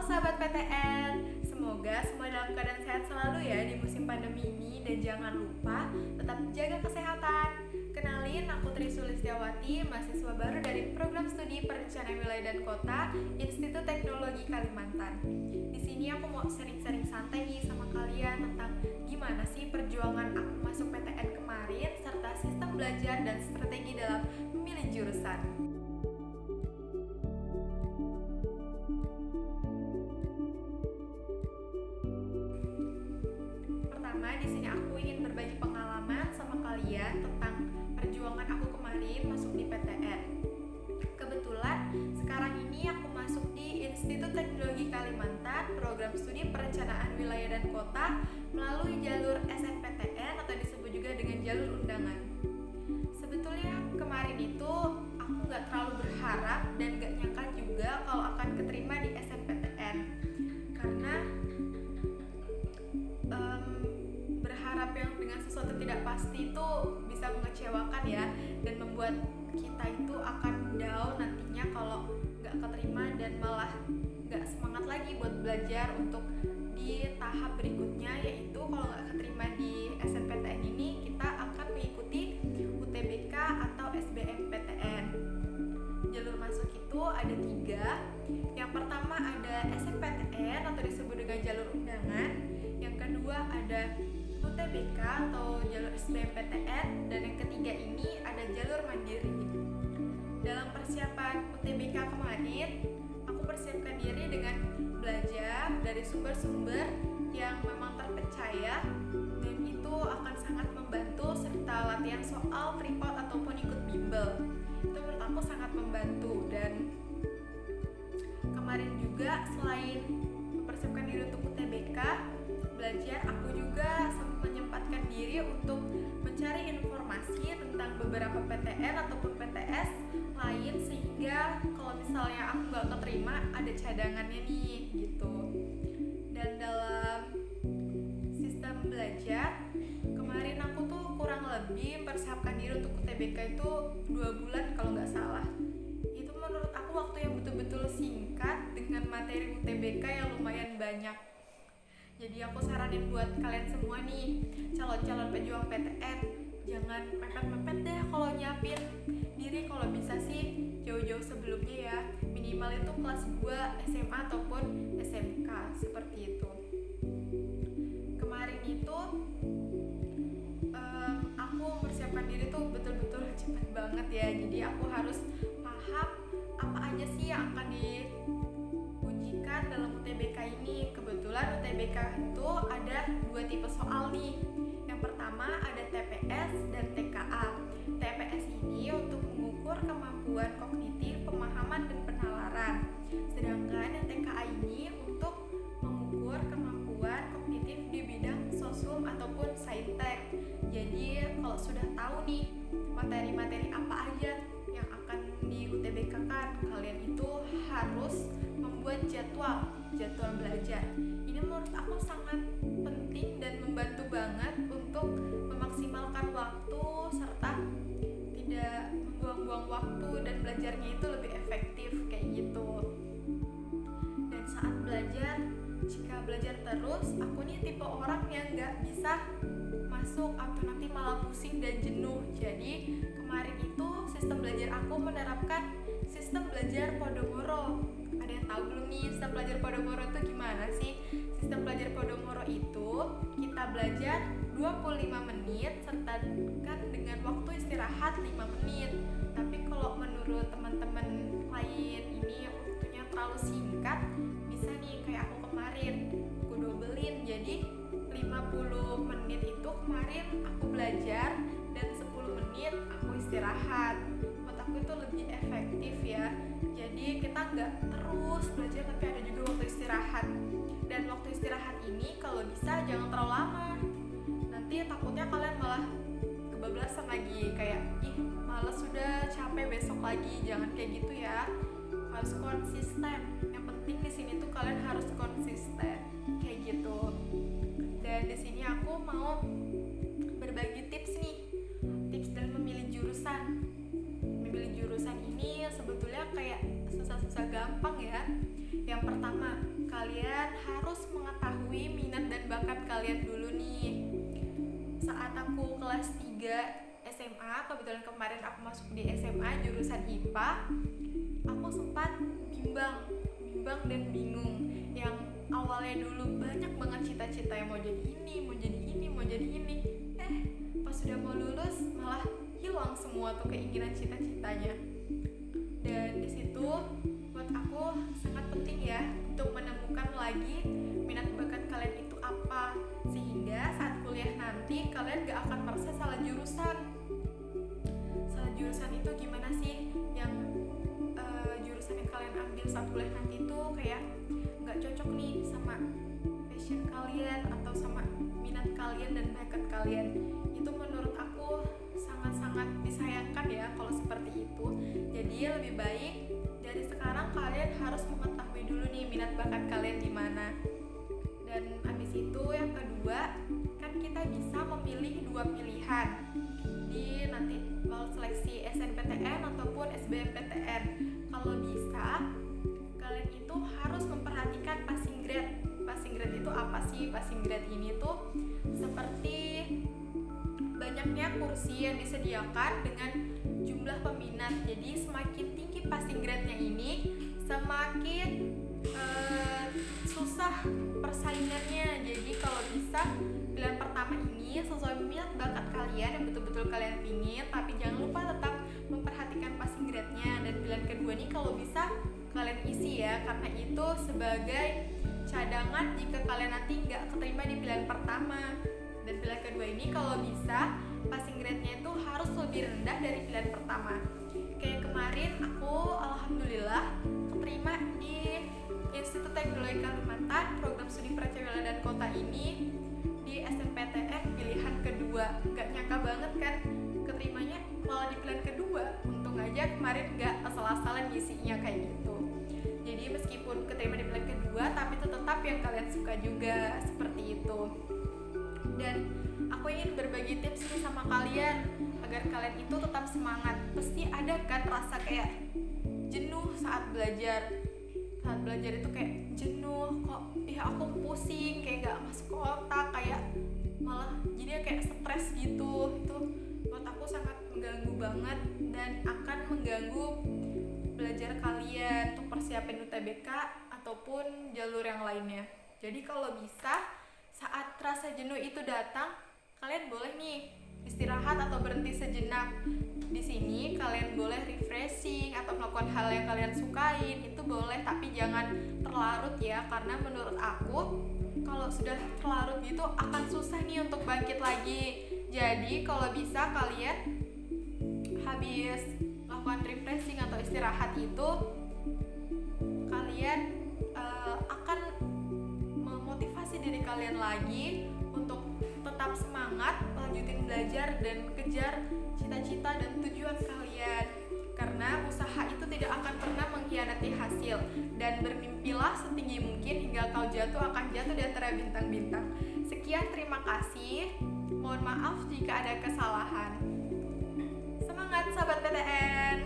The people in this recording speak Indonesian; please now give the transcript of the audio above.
sahabat PTN, semoga semua dalam keadaan sehat selalu ya di musim pandemi ini. Dan jangan lupa tetap jaga kesehatan. Kenalin, aku Tri Sulistiawati, mahasiswa baru dari Program Studi Perencanaan Wilayah dan Kota Institut Teknologi Kalimantan. Di sini aku mau sering-sering santai nih sama kalian tentang gimana sih perjuangan aku masuk PTN kemarin, serta sistem belajar dan strategi dalam memilih jurusan. Pertama, di sini aku ingin berbagi pengalaman sama kalian tentang perjuangan aku kemarin masuk di PTN. Kebetulan sekarang ini aku masuk di Institut Teknologi Kalimantan, Program Studi Perencanaan Wilayah dan Kota melalui jalur SNPTN atau disebut juga dengan jalur undangan. Sebetulnya kemarin itu aku nggak terlalu berharap dan nggak nyangka juga kalau akan keterima di SNPTN, karena berharap yang dengan sesuatu tidak pasti itu bisa mengecewakan ya, dan membuat kita itu akan down nantinya kalau nggak keterima dan malah nggak semangat lagi buat belajar untuk di tahap berikutnya, yaitu kalau nggak keterima di SNPTN ini kita akan mengikuti UTBK atau SBMPTN. Jalur masuk itu ada 3. Yang pertama ada SNPTN atau disebut dengan jalur undangan. Yang kedua ada UTBK atau jalur SBMPTN, dan yang ketiga ini ada jalur mandiri. Dalam persiapan UTBK kemarin, aku persiapkan diri dengan belajar dari sumber-sumber yang memang terpercaya, dan itu akan sangat membantu, serta latihan soal, prepot ataupun ikut bimbel. Itu menurut aku sangat membantu. Dan kemarin juga selain mempersiapkan diri untuk UTBK belajar, aku juga menyempatkan diri untuk mencari informasi tentang beberapa PTN ataupun PTS lain, sehingga kalau misalnya aku nggak keterima ada cadangannya nih gitu. Dan dalam sistem belajar kemarin aku tuh kurang lebih mempersiapkan diri untuk UTBK itu 2 bulan kalau nggak salah. Itu menurut aku waktu yang betul-betul singkat dengan materi UTBK yang lumayan banyak. Jadi aku saranin buat kalian semua nih, calon-calon pejuang PTN, jangan mepet-mepet deh kalau nyiapin diri. Kalau bisa sih jauh-jauh sebelumnya ya, minimal itu kelas 2 SMA ataupun SMK, seperti itu. Kemarin itu aku mempersiapkan diri tuh betul-betul cepat banget ya. Jadi aku harus paham apa aja sih yang akan diujikan dalam UTBK ini. Kebetulan UTBK itu ada 2 tipe soal nih. Yang pertama ada TPS dan TKA. TPS ini untuk mengukur kemampuan kognitif, pemahaman, dan penalaran. Sedangkan yang TKA ini untuk mengukur kemampuan kognitif di bidang sosum ataupun saintek. Jadi kalau sudah tahu nih materi-materi apa aja yang akan di UTBK kan, kalian itu harus membuat jadwal belajar. Ini menurut aku sangat penting dan membantu banget untuk memaksimalkan waktu serta tidak membuang-buang waktu, dan belajarnya itu lebih efektif kayak gitu. Dan saat belajar, jika belajar terus, aku nih tipe orang yang nggak bisa masuk atau nanti malah pusing dan jenuh. Jadi kemarin itu sistem belajar aku menerapkan sistem belajar Pomodoro. Ada yang tahu belum nih sistem belajar Pomodoro itu gimana sih? Sistem belajar Pomodoro itu kita belajar 25 menit serta kan dengan waktu istirahat 5 menit. Tapi kalau menurut teman-teman lain ini waktunya terlalu singkat, bisa nih kayak aku kemarin, aku dobelin jadi 50 menit itu kemarin aku belajar dan 10 menit aku istirahat. Menurut aku itu lebih efektif ya. Jadi kita nggak terus belajar tapi ada juga waktu istirahat. Dan waktu istirahat ini kalau bisa jangan terlalu lama. Nanti takutnya kalian malah kebablasan lagi, kayak ih males sudah capek besok lagi. Jangan kayak gitu ya. Harus konsisten. Yang penting di sini tuh kalian harus konsisten kayak gitu. Dan di sini aku mau berbagi tips nih, tips dalam memilih jurusan. Memilih jurusan ini sebetulnya kayak susah-susah gampang ya. Yang pertama, kalian harus mengetahui minat dan bakat kalian dulu nih. Saat aku kelas 3 SMA, kebetulan kemarin aku masuk di SMA jurusan IPA, aku sempat bimbang dan bingung. Yang awalnya dulu banyak banget cita-cita yang mau jadi ini, mau jadi ini, mau jadi ini. Pas sudah mau lulus malah hilang semua tuh keinginan cita-citanya. Dan di situ buat aku sangat penting ya untuk menemukan lagi minat bakat kalian itu apa, sehingga saat kuliah nanti kalian gak akan merasa salah jurusan. Salah jurusan itu gimana sih? Yang jurusan yang kalian ambil saat kuliah nanti itu kayak gak cocok nih sama passion kalian atau sama minat kalian dan bakat kalian. Itu menurut aku sangat-sangat disayangkan ya kalau seperti itu. Jadi lebih baik dari sekarang kalian harus mengetahui dulu nih minat bakat kalian di mana. Dan habis itu yang kedua, kan kita bisa memilih 2 pilihan di nanti mau seleksi SNPTN ataupun SBMPTN. Kalau bisa kalian itu harus memperhatikan passing grade. Passing grade itu apa sih? Passing grade ini tuh seperti banyaknya kursi yang disediakan dengan jumlah peminat. Jadi semakin tinggi passing grade-nya ini, semakin susah persaingannya. Jadi kalau bisa pilihan pertama ini sesuai minat bakat kalian yang betul-betul kalian pingin, tapi jangan lupa tetap memperhatikan passing grade-nya. Dan pilihan kedua ini kalau bisa kalian isi ya, karena itu sebagai cadangan jika kalian nanti nggak keterima di pilihan pertama. Dan pilihan kedua ini kalau bisa passing grade-nya itu harus lebih rendah dari pilihan pertama. Kayak kemarin aku alhamdulillah keterima di Institut Teknologi Kalimantan program studi Pracawilayah dan Kota ini di SNPTN pilihan kedua. Gak nyangka banget kan keterimanya malah di pilihan kedua. Untung aja kemarin gak asal-asalan ngisinya kayak gitu. Jadi meskipun keterima di pilihan kedua, tapi itu tetap yang kalian suka juga, seperti itu. Dan aku ingin berbagi tips nih sama kalian agar kalian itu tetap semangat. Pasti ada kan rasa kayak jenuh saat belajar. Saat belajar itu kayak jenuh, kok aku pusing, kayak gak masuk ke otak, kayak malah jadinya kayak stres gitu. Itu menurut aku sangat mengganggu banget dan akan mengganggu belajar kalian untuk persiapin UTBK ataupun jalur yang lainnya. Jadi kalau bisa saat rasa jenuh itu datang, kalian boleh nih istirahat atau berhenti sejenak. Di sini kalian boleh refreshing atau melakukan hal yang kalian sukain, itu boleh, tapi jangan terlarut ya, karena menurut aku kalau sudah terlarut gitu akan susah nih untuk bangkit lagi. Jadi kalau bisa kalian habis melakukan refreshing atau istirahat itu kalian akan memotivasi diri kalian lagi untuk tetap semangat lanjutin belajar dan kejar cita-cita dan tujuan kalian, karena usaha itu tidak akan pernah mengkhianati hasil. Dan bermimpilah setinggi mungkin hingga kau jatuh akan jatuh di antara bintang-bintang. Sekian, terima kasih, mohon maaf jika ada kesalahan. Semangat sahabat PTN.